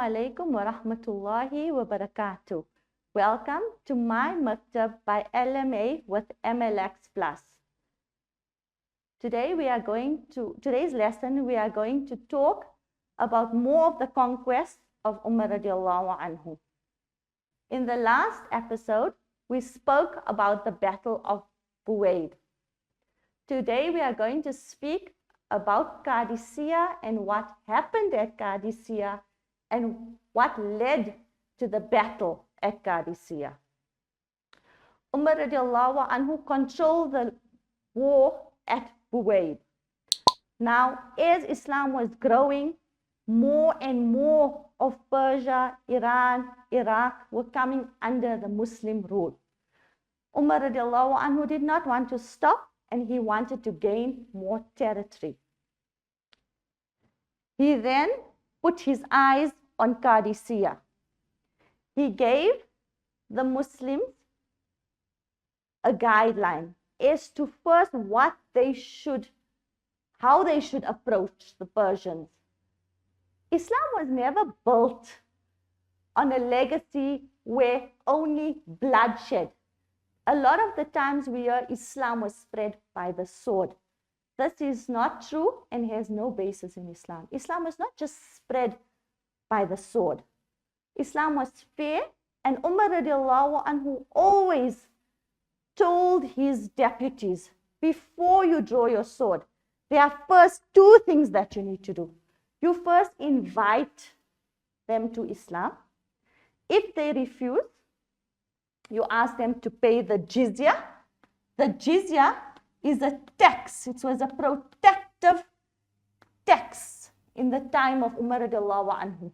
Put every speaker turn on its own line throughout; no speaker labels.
alaikum wa rahmatullahi wa barakatuh. Welcome to my Maktab by LMA with MLX Plus. Today's lesson, we are going to talk about more of the conquest of Umar radiallahu anhu. In the last episode, we spoke about the Battle of Buwaid. Today, we are going to speak about Qadisiyah and what happened at Qadisiyah and what led to the battle at Qadisiyah. Umar radiallahu anhu controlled the war at Buwaid. Now, as Islam was growing, more and more of Persia, Iran, Iraq were coming under the Muslim rule. Umar radiallahu anhu did not want to stop, and he wanted to gain more territory. He then put his eyes on Qadisiyah. He gave the Muslims a guideline as to first how they should approach the Persians. Islam was never built on a legacy where only bloodshed. A lot of the times we hear Islam was spread by the sword. This is not true and has no basis in Islam. Islam was not just spread by the sword. Islam was fair, and Umar radiallahu anhu always told his deputies, before you draw your sword, there are first two things that you need to do. You first invite them to Islam. If they refuse, you ask them to pay the jizya. The jizya is a tax. It was a protective tax in the time of Umar radiallahu anhu.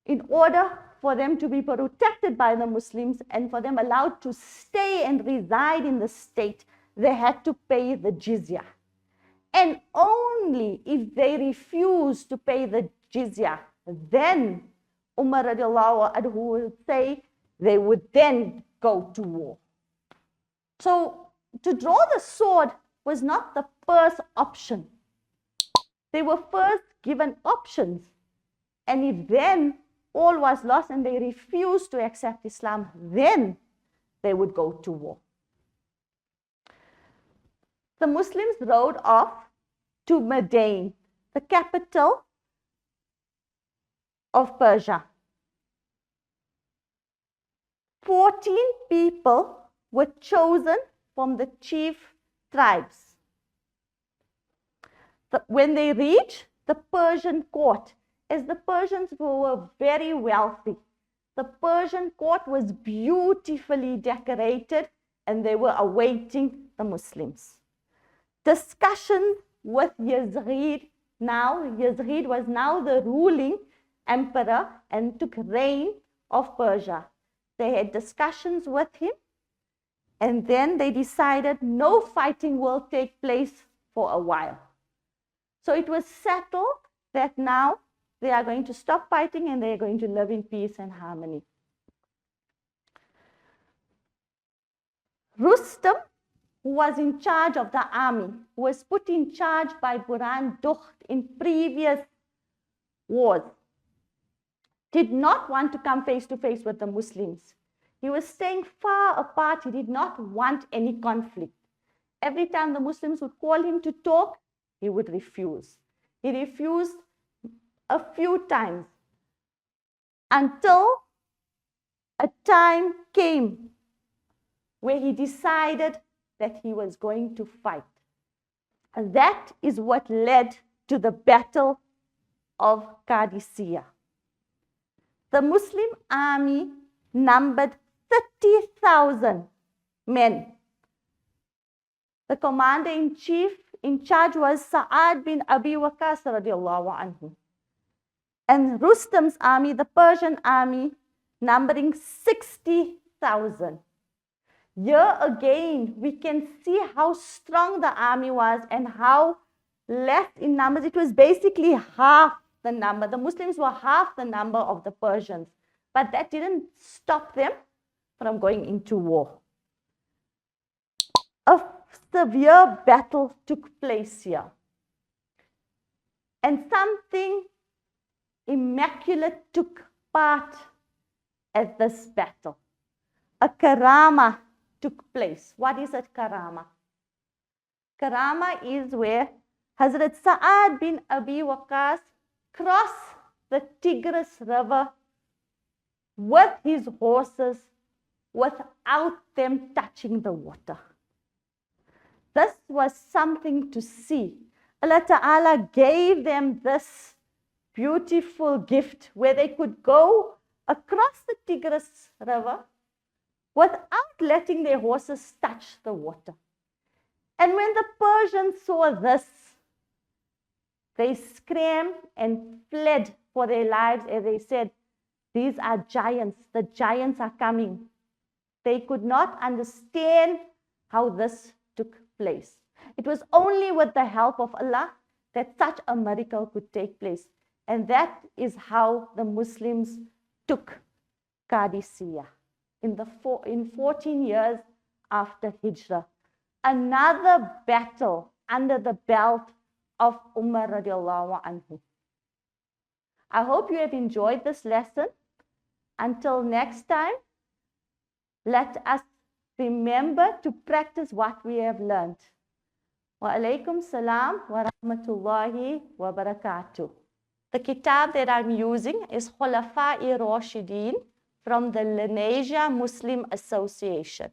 In order for them to be protected by the Muslims and for them allowed to stay and reside in the state, they had to pay the jizya. And only if they refuse to pay the jizya, then Umar radiallahu anhu would say they would then go to war. So to draw the sword was not the first option. They were first given options. And if then all was lost and they refused to accept Islam, then they would go to war. The Muslims rode off to Madain, the capital of Persia. 14 people were chosen from the chief tribes. When they reached the Persian court, as the Persians were very wealthy, the Persian court was beautifully decorated and they were awaiting the Muslims. Discussions with Yazid. Now, Yazid was now the ruling emperor and took reign of Persia. They had discussions with him, and then they decided no fighting will take place for a while. So it was settled that now they are going to stop fighting and they are going to live in peace and harmony. Rustam, who was in charge of the army, was put in charge by Buran Dukht in previous wars, did not want to come face to face with the Muslims. He was staying far apart. He did not want any conflict. Every time the Muslims would call him to talk, he would refuse. He refused a few times until a time came where he decided that he was going to fight. And that is what led to the Battle of Qadisiyah. The Muslim army numbered 30,000 men. The commander-in-chief in charge was Sa'ad ibn Abi Waqqas radiallahu anhu. And Rustam's army, the Persian army, numbering 60,000. Here again, we can see how strong the army was and how less in numbers. It was basically half the number. The Muslims were half the number of the Persians. But that didn't stop them from going into war. A severe battle took place here. And something Immaculate took part at this battle. A karama took place. What is a karama? Karama is where Hazrat Sa'ad bin Abi Waqqas crossed the Tigris River with his horses without them touching the water. This was something to see. Allah Ta'ala gave them this beautiful gift where they could go across the Tigris River without letting their horses touch the water. And when the Persians saw this, they screamed and fled for their lives as they said, these are giants, the giants are coming. They could not understand how this took place. It was only with the help of Allah that such a miracle could take place. And that is how the Muslims took Qadisiyah in 14 years after Hijrah. Another battle under the belt of Umar radiallahu anhu. I hope you have enjoyed this lesson. Until next time, let us remember to practice what we have learned. Wa alaikum salam wa rahmatullahi wa barakatuh. The kitab that I'm using is Khulafaa-e-Rashideen from the Lenasia Muslim Association.